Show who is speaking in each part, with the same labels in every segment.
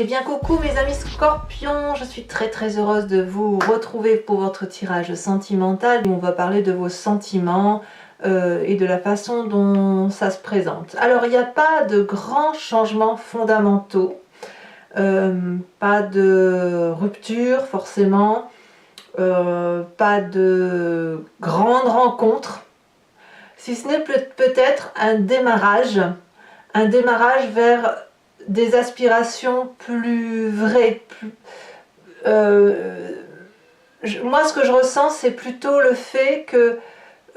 Speaker 1: Eh bien coucou mes amis scorpions, je suis très heureuse de vous retrouver pour votre tirage sentimental où on va parler de vos sentiments et de la façon dont ça se présente. Alors il n'y a pas de grands changements fondamentaux, pas de rupture forcément, pas de grandes rencontres, si ce n'est peut-être un démarrage vers des aspirations plus vraies. Moi, ce que je ressens, c'est plutôt le fait que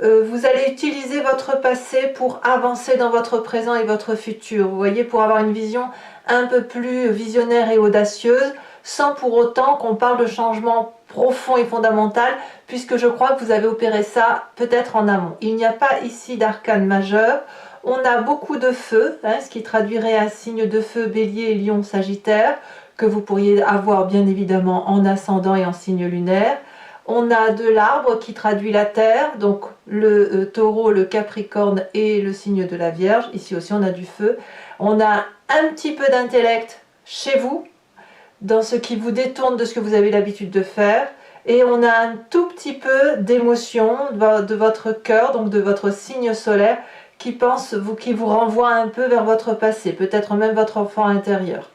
Speaker 1: vous allez utiliser votre passé pour avancer dans votre présent et votre futur. Vous voyez, pour avoir une vision un peu plus visionnaire et audacieuse, sans pour autant qu'on parle de changement profond et fondamental, puisque je crois que vous avez opéré ça peut-être en amont. Il n'y a pas ici d'arcane majeur. On a beaucoup de feu, ce qui traduirait un signe de feu, bélier, lion, sagittaire, que vous pourriez avoir bien évidemment en ascendant et en signe lunaire. On a de l'arbre qui traduit la terre, donc le taureau, le capricorne et le signe de la Vierge. Ici aussi on a du feu. On a un petit peu d'intellect chez vous, dans ce qui vous détourne de ce que vous avez l'habitude de faire. Et on a un tout petit peu d'émotion de votre cœur, donc de votre signe solaire, qui vous renvoie un peu vers votre passé, peut-être même votre enfant intérieur.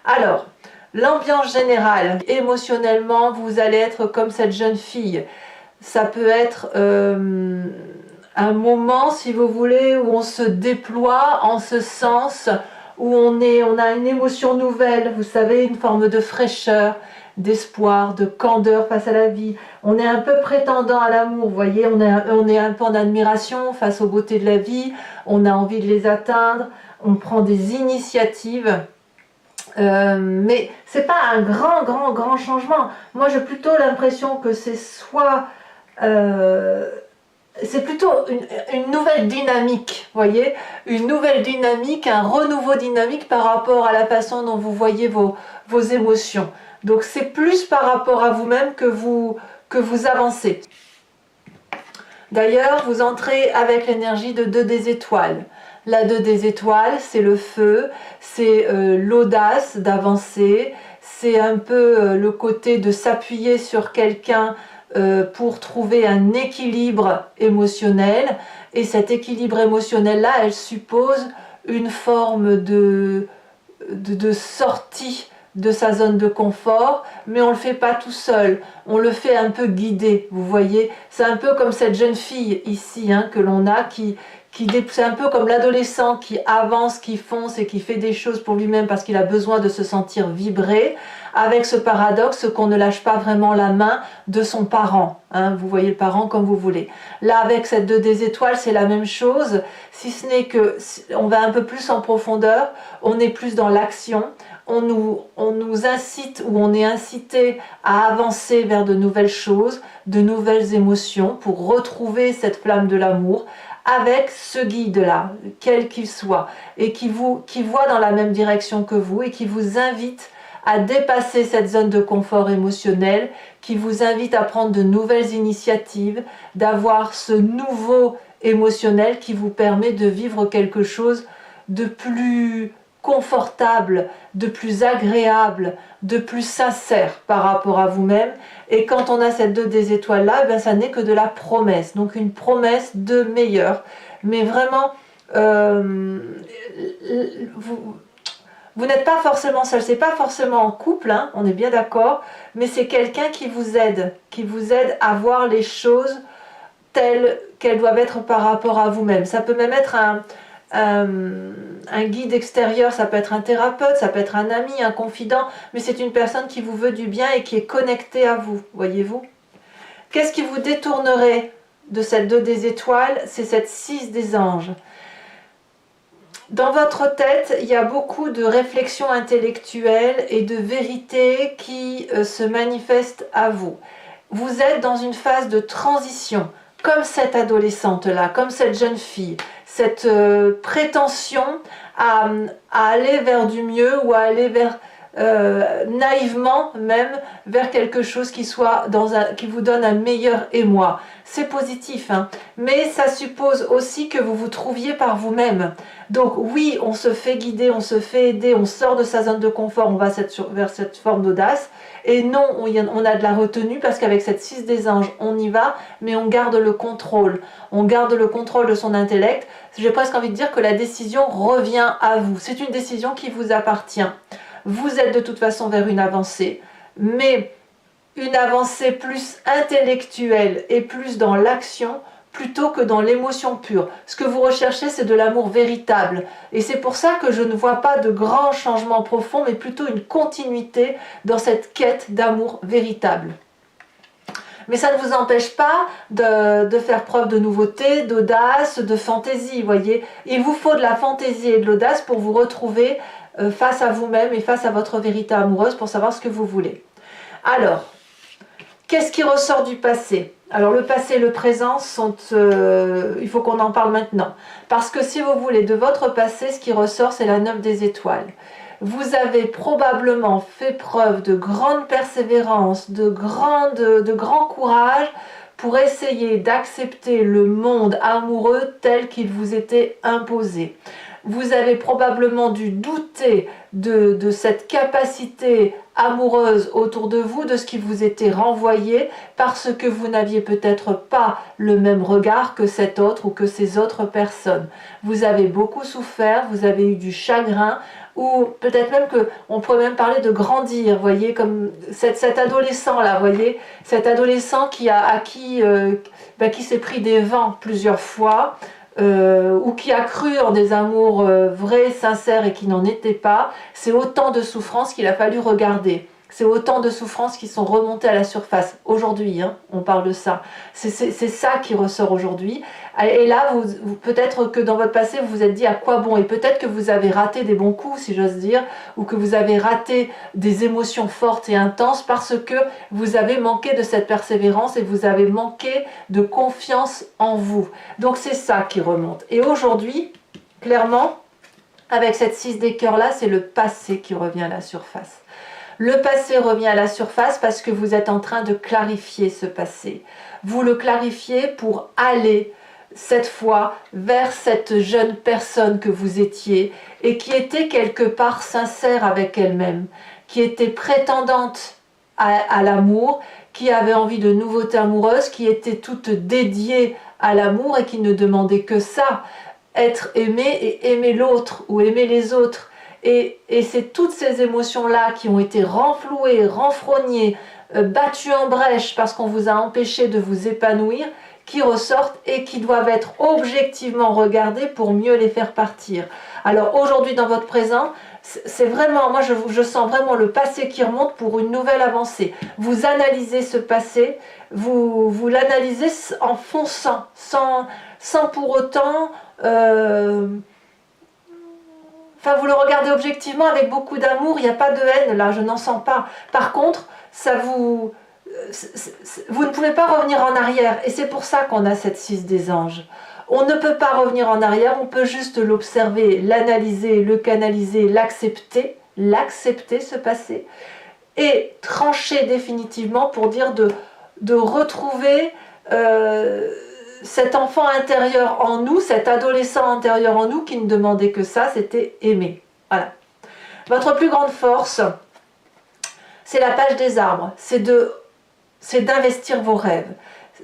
Speaker 1: Alors, l'ambiance générale, émotionnellement, vous allez être comme cette jeune fille. Ça peut être un moment, si vous voulez, où on se déploie en ce sens, où on a une émotion nouvelle, vous savez, une forme de fraîcheur, d'espoir, de candeur face à la vie. On est un peu prétendant à l'amour, vous voyez, on est un peu en admiration face aux beautés de la vie, on a envie de les atteindre, on prend des initiatives. Mais c'est pas un grand changement. Moi j'ai plutôt l'impression que c'est c'est plutôt une nouvelle dynamique, vous voyez, une nouvelle dynamique, un renouveau dynamique par rapport à la façon dont vous voyez vos émotions. Donc c'est plus par rapport à vous-même que vous avancez. D'ailleurs, vous entrez avec l'énergie de 2 des étoiles. La 2 des étoiles, c'est le feu, c'est l'audace d'avancer, c'est un peu le côté de s'appuyer sur quelqu'un pour trouver un équilibre émotionnel. Et cet équilibre émotionnel-là, elle suppose une forme de sortie de sa zone de confort, mais on ne le fait pas tout seul, on le fait un peu guidé, vous voyez, c'est un peu comme cette jeune fille ici que l'on a, c'est un peu comme l'adolescent qui avance, qui fonce et qui fait des choses pour lui-même parce qu'il a besoin de se sentir vibrer, avec ce paradoxe qu'on ne lâche pas vraiment la main de son parent, vous voyez le parent comme vous voulez. Là avec cette 2 des étoiles c'est la même chose, si ce n'est que on va un peu plus en profondeur, on est plus dans l'action, on nous incite ou on est incité à avancer vers de nouvelles choses, de nouvelles émotions pour retrouver cette flamme de l'amour avec ce guide-là, quel qu'il soit, et qui voit dans la même direction que vous et qui vous invite à dépasser cette zone de confort émotionnel, qui vous invite à prendre de nouvelles initiatives, d'avoir ce nouveau émotionnel qui vous permet de vivre quelque chose de plus confortable, de plus agréable, de plus sincère par rapport à vous-même. Et quand on a cette 2 des étoiles là, ça n'est que de la promesse, donc une promesse de meilleur. Mais vraiment, vous n'êtes pas forcément seul, c'est pas forcément en couple, on est bien d'accord, mais c'est quelqu'un qui vous aide à voir les choses telles qu'elles doivent être par rapport à vous-même. Ça peut même être un guide extérieur, ça peut être un thérapeute, ça peut être un ami, un confident, mais c'est une personne qui vous veut du bien et qui est connectée à vous, voyez-vous. Qu'est-ce qui vous détournerait de cette 2 des étoiles? C'est cette 6 des anges. Dans votre tête, il y a beaucoup de réflexions intellectuelles et de vérités qui se manifestent à vous. Vous êtes dans une phase de transition, comme cette adolescente-là, comme cette jeune fille, cette prétention à aller vers du mieux ou à aller vers naïvement même vers quelque chose qui soit qui vous donne un meilleur émoi. C'est positif, hein, mais ça suppose aussi que vous vous trouviez par vous-même. Donc oui, on se fait guider, on se fait aider, on sort de sa zone de confort, on va vers cette forme d'audace. Et non, on a de la retenue parce qu'avec cette 6 des anges, on y va, mais on garde le contrôle. On garde le contrôle de son intellect. J'ai presque envie de dire que la décision revient à vous. C'est une décision qui vous appartient. Vous êtes de toute façon vers une avancée, mais une avancée plus intellectuelle et plus dans l'action plutôt que dans l'émotion pure. Ce que vous recherchez, c'est de l'amour véritable. Et c'est pour ça que je ne vois pas de grands changements profonds, mais plutôt une continuité dans cette quête d'amour véritable. Mais ça ne vous empêche pas de faire preuve de nouveauté, d'audace, de fantaisie, voyez. Il vous faut de la fantaisie et de l'audace pour vous retrouver face à vous-même et face à votre vérité amoureuse pour savoir ce que vous voulez. Alors, qu'est-ce qui ressort du passé? Alors le passé et le présent il faut qu'on en parle maintenant. Parce que si vous voulez, de votre passé, ce qui ressort, c'est la 9 des étoiles. Vous avez probablement fait preuve de grande persévérance, de grand courage pour essayer d'accepter le monde amoureux tel qu'il vous était imposé. Vous avez probablement dû douter de cette capacité amoureuse autour de vous, de ce qui vous était renvoyé, parce que vous n'aviez peut-être pas le même regard que cet autre ou que ces autres personnes. Vous avez beaucoup souffert, vous avez eu du chagrin, ou peut-être même on pourrait même parler de grandir, voyez, comme cet adolescent-là, voyez, cet adolescent qui s'est pris des vents plusieurs fois, ou qui a cru en des amours vrais, sincères et qui n'en étaient pas. C'est autant de souffrances qu'il a fallu regarder. C'est autant de souffrances qui sont remontées à la surface. Aujourd'hui, hein, on parle de ça. C'est ça qui ressort aujourd'hui. Et là, peut-être que dans votre passé, vous vous êtes dit à quoi bon. Et peut-être que vous avez raté des bons coups, si j'ose dire, ou que vous avez raté des émotions fortes et intenses parce que vous avez manqué de cette persévérance et vous avez manqué de confiance en vous. Donc c'est ça qui remonte. Et aujourd'hui, clairement, avec cette 6 des cœurs là, c'est le passé qui revient à la surface. Le passé revient à la surface parce que vous êtes en train de clarifier ce passé. Vous le clarifiez pour aller cette fois vers cette jeune personne que vous étiez et qui était quelque part sincère avec elle-même, qui était prétendante à l'amour, qui avait envie de nouveautés amoureuses, qui était toute dédiée à l'amour et qui ne demandait que ça, être aimée et aimer l'autre ou aimer les autres. Et c'est toutes ces émotions-là qui ont été renflouées, renfrognées, battues en brèche parce qu'on vous a empêché de vous épanouir, qui ressortent et qui doivent être objectivement regardées pour mieux les faire partir. Alors aujourd'hui dans votre présent, c'est vraiment, moi je sens vraiment le passé qui remonte pour une nouvelle avancée. Vous analysez ce passé, vous l'analysez en fonçant, sans pour autant... Enfin, vous le regardez objectivement avec beaucoup d'amour, il n'y a pas de haine là, je n'en sens pas. Par contre, vous ne pouvez pas revenir en arrière et c'est pour ça qu'on a cette 6 des anges. On ne peut pas revenir en arrière, on peut juste l'observer, l'analyser, le canaliser, l'accepter ce passé et trancher définitivement pour dire de retrouver cet enfant intérieur en nous, cet adolescent intérieur en nous qui ne demandait que ça, c'était aimer. Voilà. Votre plus grande force, c'est la page des arbres, c'est d'investir vos rêves.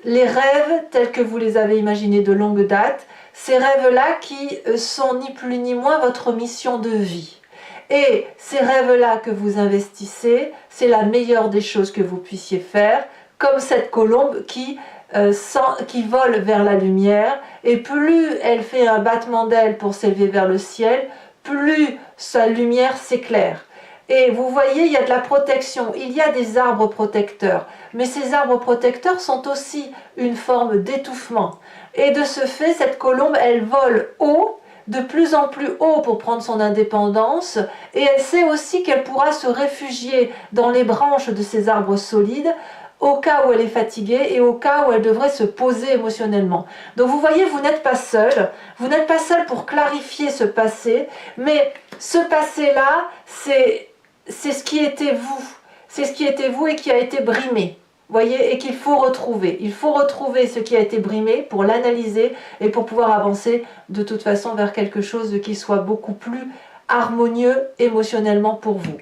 Speaker 1: Les rêves tels que vous les avez imaginés de longue date, ces rêves-là qui sont ni plus ni moins votre mission de vie. Et ces rêves-là que vous investissez, c'est la meilleure des choses que vous puissiez faire, comme cette colombe qui vole vers la lumière, et plus elle fait un battement d'aile pour s'élever vers le ciel, plus sa lumière s'éclaire. Et vous voyez, il y a de la protection, il y a des arbres protecteurs, mais ces arbres protecteurs sont aussi une forme d'étouffement. Et de ce fait, cette colombe, elle vole haut, de plus en plus haut pour prendre son indépendance, et elle sait aussi qu'elle pourra se réfugier dans les branches de ces arbres solides, au cas où elle est fatiguée et au cas où elle devrait se poser émotionnellement. Donc vous voyez, vous n'êtes pas seul pour clarifier ce passé, mais ce passé-là, c'est c'est ce qui était vous. C'est ce qui était vous et qui a été brimé. Voyez, et qu'il faut retrouver. Il faut retrouver ce qui a été brimé pour l'analyser et pour pouvoir avancer de toute façon vers quelque chose qui soit beaucoup plus harmonieux émotionnellement pour vous.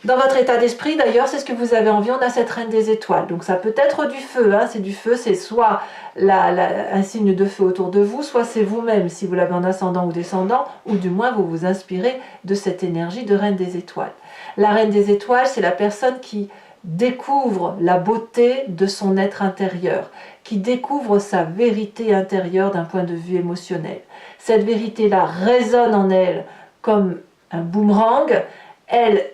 Speaker 1: Dans votre état d'esprit, d'ailleurs, c'est ce que vous avez envie, on a cette reine des étoiles. Donc ça peut être du feu, hein, c'est du feu, c'est soit un signe de feu autour de vous, soit c'est vous-même, si vous l'avez en ascendant ou descendant, ou du moins vous vous inspirez de cette énergie de reine des étoiles. La reine des étoiles, c'est la personne qui découvre la beauté de son être intérieur, qui découvre sa vérité intérieure d'un point de vue émotionnel. Cette vérité-là résonne en elle comme un boomerang, elle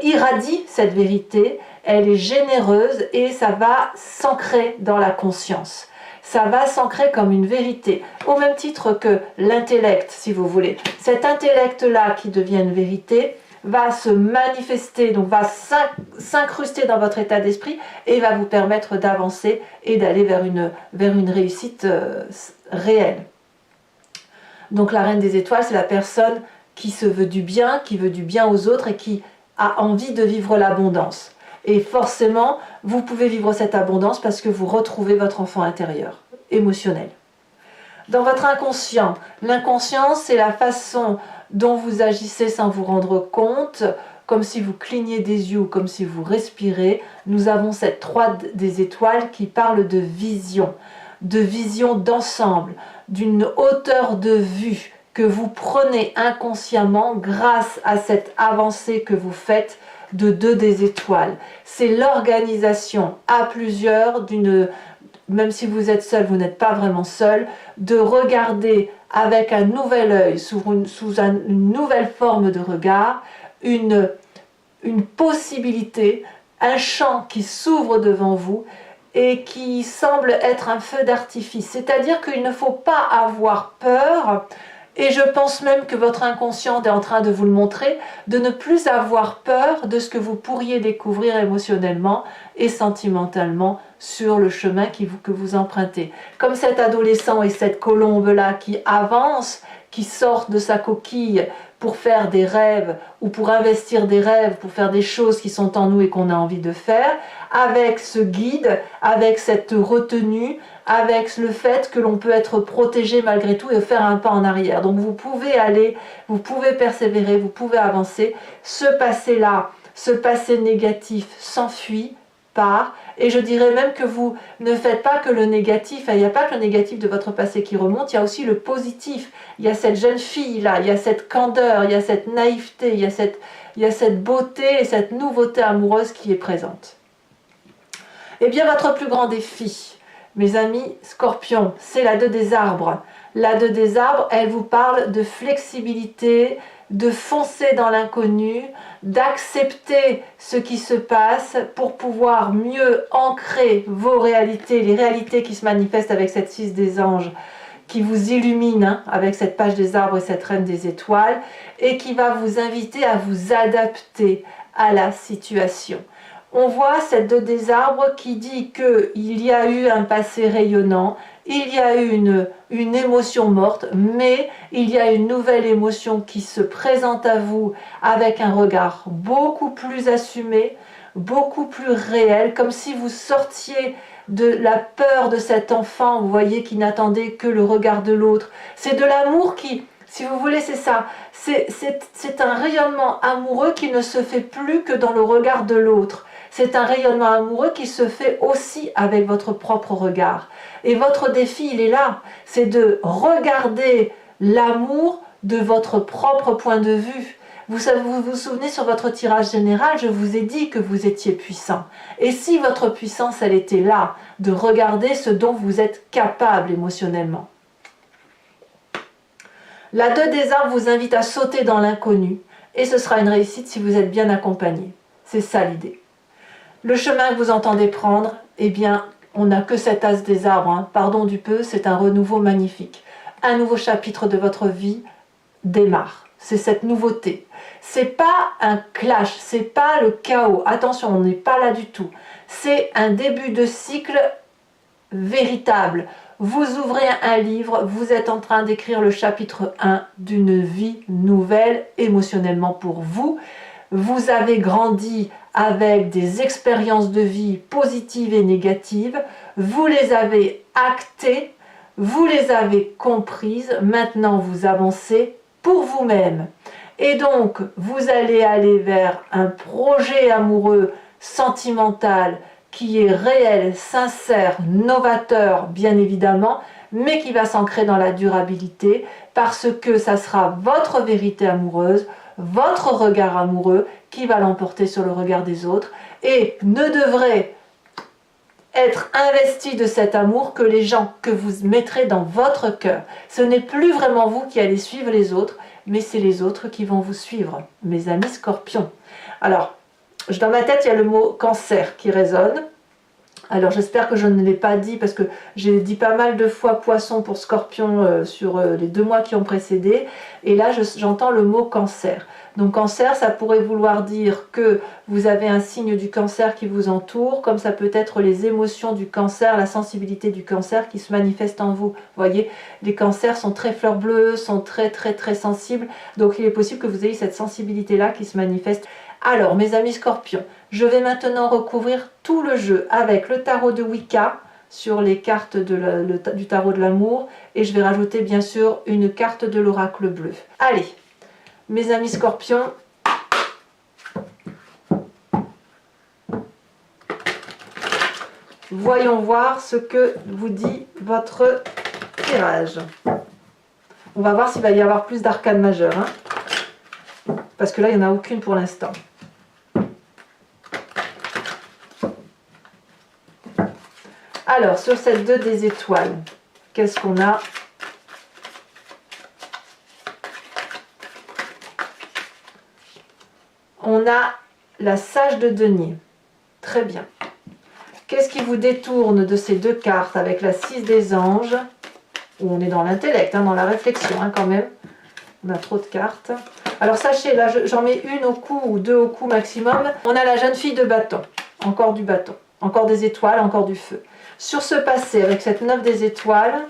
Speaker 1: irradie cette vérité, elle est généreuse et ça va s'ancrer dans la conscience. Ça va s'ancrer comme une vérité, au même titre que l'intellect, si vous voulez. Cet intellect-là qui devient une vérité va se manifester, donc va s'incruster dans votre état d'esprit et va vous permettre d'avancer et d'aller vers une réussite réelle. Donc la reine des étoiles, c'est la personne qui se veut du bien, qui veut du bien aux autres et qui a envie de vivre l'abondance. Et forcément, vous pouvez vivre cette abondance parce que vous retrouvez votre enfant intérieur, émotionnel. Dans votre inconscient, l'inconscient, c'est la façon dont vous agissez sans vous rendre compte, comme si vous cligniez des yeux ou comme si vous respirez. Nous avons cette 3 des étoiles qui parle de vision d'ensemble, d'une hauteur de vue que vous prenez inconsciemment grâce à cette avancée que vous faites de 2 des étoiles. C'est l'organisation à plusieurs même si vous êtes seul, vous n'êtes pas vraiment seul, de regarder avec un nouvel œil, sous une nouvelle forme de regard, une possibilité, un champ qui s'ouvre devant vous et qui semble être un feu d'artifice. C'est-à-dire qu'il ne faut pas avoir peur, et je pense même que votre inconscient est en train de vous le montrer, de ne plus avoir peur de ce que vous pourriez découvrir émotionnellement et sentimentalement sur le chemin que vous empruntez. Comme cet adolescent et cette colombe-là qui avance, qui sort de sa coquille pour faire des rêves ou pour investir des rêves, pour faire des choses qui sont en nous et qu'on a envie de faire, avec ce guide, avec cette retenue, avec le fait que l'on peut être protégé malgré tout et faire un pas en arrière. Donc vous pouvez aller, vous pouvez persévérer, vous pouvez avancer. Ce passé-là, ce passé négatif s'enfuit, part, et je dirais même que vous ne faites pas que le négatif, il n'y a pas que le négatif de votre passé qui remonte, il y a aussi le positif. Il y a cette jeune fille-là, il y a cette candeur, il y a cette naïveté, il y a cette beauté et cette nouveauté amoureuse qui est présente. Eh bien, votre plus grand défi, mes amis Scorpions, c'est la 2 des arbres. La 2 des arbres, elle vous parle de flexibilité, de foncer dans l'inconnu, d'accepter ce qui se passe pour pouvoir mieux ancrer vos réalités, les réalités qui se manifestent avec cette 6 des anges, qui vous illumine avec cette page des arbres et cette reine des étoiles, et qui va vous inviter à vous adapter à la situation. On voit cette 2 des arbres qui dit qu'il y a eu un passé rayonnant, il y a eu une émotion morte, mais il y a une nouvelle émotion qui se présente à vous avec un regard beaucoup plus assumé, beaucoup plus réel, comme si vous sortiez de la peur de cet enfant, vous voyez, qui n'attendait que le regard de l'autre. C'est de l'amour qui, si vous voulez, c'est ça. C'est un rayonnement amoureux qui ne se fait plus que dans le regard de l'autre. C'est un rayonnement amoureux qui se fait aussi avec votre propre regard. Et votre défi, il est là. C'est de regarder l'amour de votre propre point de vue. Vous vous souvenez sur votre tirage général, je vous ai dit que vous étiez puissant. Et si votre puissance, elle était là, de regarder ce dont vous êtes capable émotionnellement. La 2 des arbres vous invite à sauter dans l'inconnu. Et ce sera une réussite si vous êtes bien accompagné. C'est ça l'idée. Le chemin que vous entendez prendre, eh bien, on n'a que cet as des arbres. Pardon du peu, c'est un renouveau magnifique. Un nouveau chapitre de votre vie démarre. C'est cette nouveauté. C'est pas un clash, c'est pas le chaos. Attention, on n'est pas là du tout. C'est un début de cycle véritable. Vous ouvrez un livre, vous êtes en train d'écrire le chapitre 1 d'une vie nouvelle émotionnellement pour vous. vous avez grandi avec des expériences de vie positives et négatives, vous les avez actées, vous les avez comprises, maintenant vous avancez pour vous-même. Et donc, vous allez aller vers un projet amoureux, sentimental, qui est réel, sincère, novateur, bien évidemment, mais qui va s'ancrer dans la durabilité, parce que ça sera votre vérité amoureuse, votre regard amoureux, qui va l'emporter sur le regard des autres, et ne devrait être investi de cet amour que les gens que vous mettrez dans votre cœur. Ce n'est plus vraiment vous qui allez suivre les autres, mais c'est les autres qui vont vous suivre, mes amis scorpions. Alors, dans ma tête, il y a le mot cancer qui résonne. Alors j'espère que je ne l'ai pas dit, parce que j'ai dit pas mal de fois poisson pour scorpion sur les 2 mois qui ont précédé, et là j'entends le mot cancer. Donc cancer, ça pourrait vouloir dire que vous avez un signe du cancer qui vous entoure, comme ça peut être les émotions du cancer, la sensibilité du cancer qui se manifeste en vous. Vous voyez, les cancers sont très fleurs bleues, sont très sensibles, donc il est possible que vous ayez cette sensibilité-là qui se manifeste. Alors mes amis scorpions, je vais maintenant recouvrir tout le jeu avec le tarot de Wicca sur les cartes du tarot de l'amour, et je vais rajouter bien sûr une carte de l'oracle bleu. Allez, mes amis scorpions, voyons voir ce que vous dit votre tirage. On va voir s'il va y avoir plus d'arcanes majeures, hein, parce que là il n'y en a aucune pour l'instant. Alors, sur cette 2 des étoiles, qu'est-ce qu'on a? On a la sage de denier. Très bien. Qu'est-ce qui vous détourne de ces 2 cartes avec la 6 des anges, où on est dans l'intellect, hein, dans la réflexion hein, quand même. On a trop de cartes. Alors sachez, là j'en mets une au cou ou 2 au cou maximum. On a la jeune fille de bâton. Encore du bâton. Encore des étoiles, encore du feu. Sur ce passé, avec cette 9 des étoiles,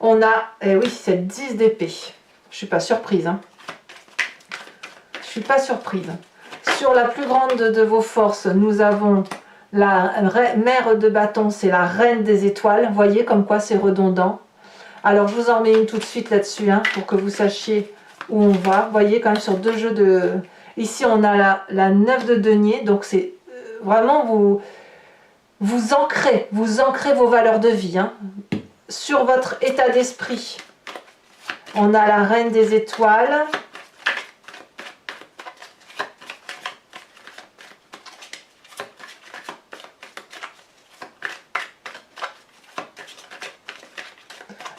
Speaker 1: on a, eh oui, cette 10 d'épée. Je suis pas surprise. Hein. Je suis pas surprise. Sur la plus grande de vos forces, nous avons la mère de bâton, c'est la reine des étoiles. Vous voyez comme quoi c'est redondant. Alors je vous en mets une tout de suite là-dessus, hein, pour que vous sachiez où on va. Vous voyez quand même sur 2 jeux de... Ici on a la 9 de denier, donc c'est vraiment vous ancrez vos valeurs de vie. Hein. Sur votre état d'esprit, on a la reine des étoiles.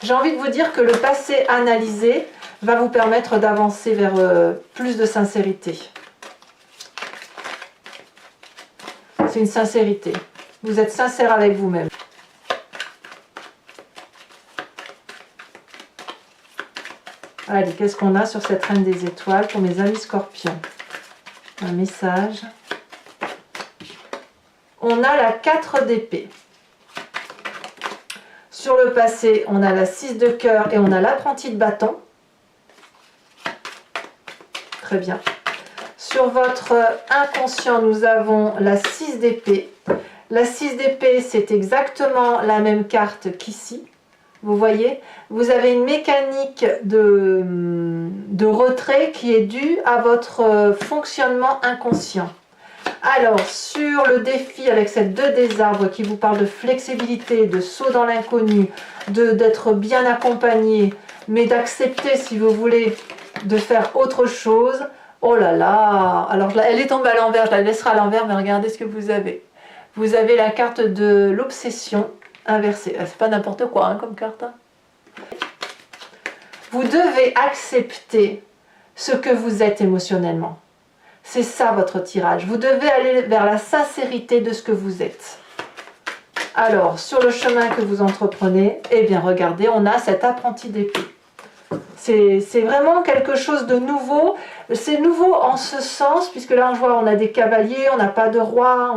Speaker 1: J'ai envie de vous dire que le passé analysé va vous permettre d'avancer vers plus de sincérité. C'est une sincérité. Vous êtes sincère avec vous-même. Allez, qu'est-ce qu'on a sur cette reine des étoiles pour mes amis scorpions? Un message. On a la 4 d'épée. Sur le passé, on a la 6 de cœur et on a l'apprenti de bâton. Très bien. Sur votre inconscient, nous avons la 6 d'épée. La 6 d'épée, c'est exactement la même carte qu'ici. Vous voyez, vous avez une mécanique de retrait qui est due à votre fonctionnement inconscient. Alors, sur le défi avec cette 2 des arbres qui vous parle de flexibilité, de saut dans l'inconnu, d'être bien accompagné, mais d'accepter, si vous voulez, de faire autre chose. Oh là là! Alors, elle est tombée à l'envers, je la laisserai à l'envers, mais regardez ce que vous avez. Vous avez la carte de l'obsession inversée. C'est pas n'importe quoi hein, comme carte. Hein. Vous devez accepter ce que vous êtes émotionnellement. C'est ça votre tirage. Vous devez aller vers la sincérité de ce que vous êtes. Alors, sur le chemin que vous entreprenez, eh bien regardez, on a cet apprenti d'épée. C'est vraiment quelque chose de nouveau. C'est nouveau en ce sens, puisque là on voit on a des cavaliers, on n'a pas de roi,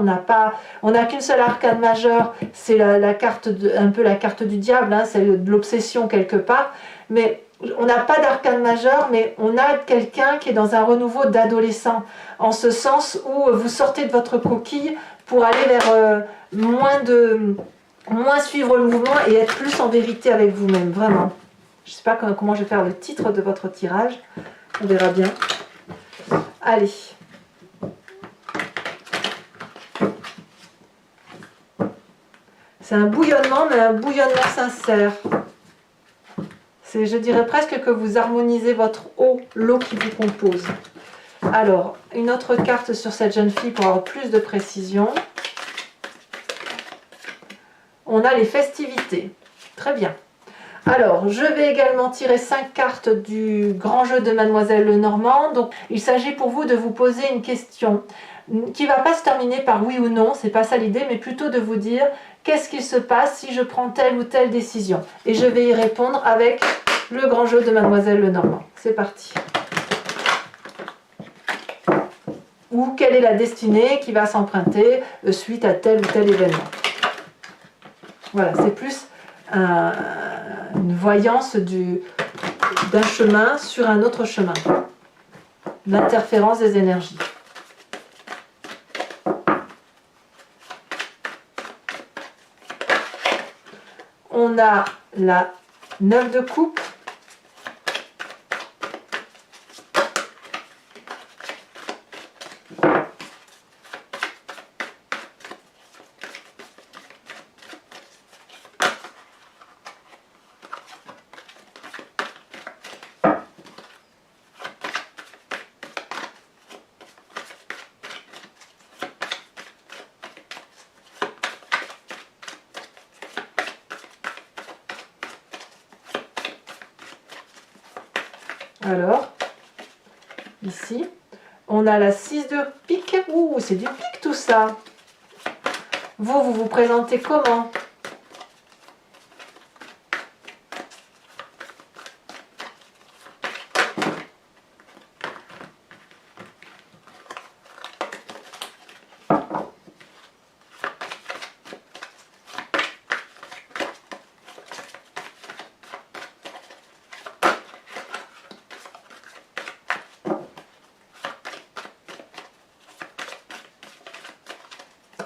Speaker 1: on n'a qu'une seule arcane majeure, c'est la carte un peu la carte du diable, hein, c'est de l'obsession quelque part, mais on n'a pas d'arcane majeure, mais on a quelqu'un qui est dans un renouveau d'adolescent, en ce sens où vous sortez de votre coquille pour aller vers moins suivre le mouvement et être plus en vérité avec vous-même, vraiment. Je ne sais pas comment je vais faire le titre de votre tirage. On verra bien. Allez. C'est un bouillonnement, mais un bouillonnement sincère. Je dirais presque que vous harmonisez votre eau, l'eau qui vous compose. Alors, une autre carte sur cette jeune fille pour avoir plus de précision. On a les festivités. Très bien. Alors, je vais également tirer 5 cartes du grand jeu de Mademoiselle Lenormand. Donc, il s'agit pour vous de vous poser une question qui ne va pas se terminer par oui ou non, c'est pas ça l'idée, mais plutôt de vous dire qu'est-ce qu'il se passe si je prends telle ou telle décision. Et je vais y répondre avec le grand jeu de Mademoiselle Lenormand. C'est parti. Ou quelle est la destinée qui va s'emprunter suite à tel ou tel événement. Voilà, c'est plus une voyance d'un chemin sur un autre chemin, l'interférence des énergies. On a la 9 de coupe, alors, ici, on a la 6 de pique. Ouh, c'est du pique tout ça. Vous vous présentez comment?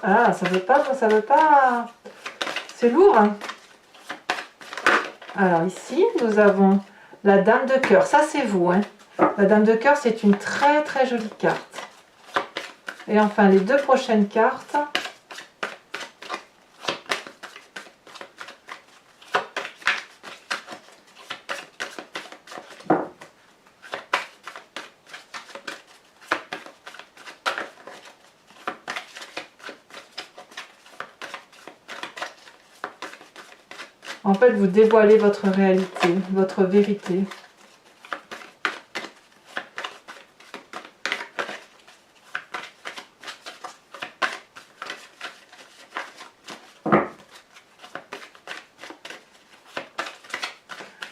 Speaker 1: Ah, ça veut pas. C'est lourd, hein. Alors ici, nous avons la dame de cœur. Ça, c'est vous, hein. La dame de cœur, c'est une très très jolie carte. Et enfin, les deux prochaines cartes. En fait, vous dévoilez votre réalité, votre vérité.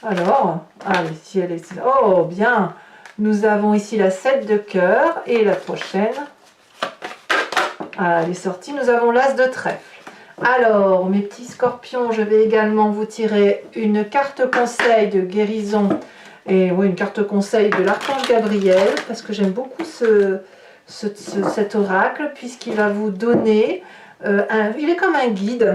Speaker 1: Alors, allez, si elle est... Oh, bien. Nous avons ici la 7 de cœur et la prochaine. Ah, elle est sortie. Nous avons l'as de trèfle. Alors, mes petits scorpions, je vais également vous tirer une carte conseil de guérison et oui, une carte conseil de l'archange Gabriel parce que j'aime beaucoup cet oracle puisqu'il va vous donner, il est comme un guide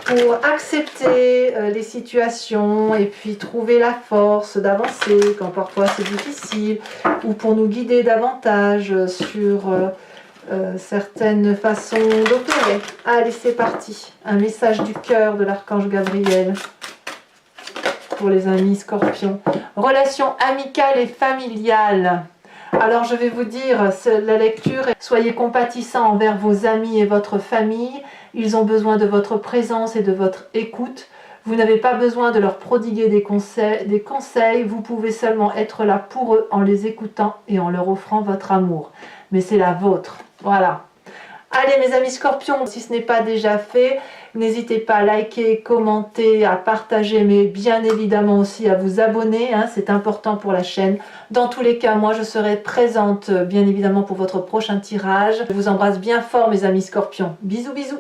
Speaker 1: pour accepter les situations et puis trouver la force d'avancer quand parfois c'est difficile ou pour nous guider davantage sur... certaines façons d'opérer. Allez, c'est parti. Un message du cœur de l'archange Gabriel pour les amis scorpions. Relation amicale et familiale. Alors, je vais vous dire, la lecture, soyez compatissants envers vos amis et votre famille. Ils ont besoin de votre présence et de votre écoute. Vous n'avez pas besoin de leur prodiguer des conseils. Vous pouvez seulement être là pour eux en les écoutant et en leur offrant votre amour. Mais c'est la vôtre. Voilà. Allez mes amis scorpions, si ce n'est pas déjà fait, n'hésitez pas à liker, commenter, à partager, mais bien évidemment aussi à vous abonner, hein, c'est important pour la chaîne. Dans tous les cas, moi je serai présente bien évidemment pour votre prochain tirage. Je vous embrasse bien fort mes amis scorpions. Bisous bisous.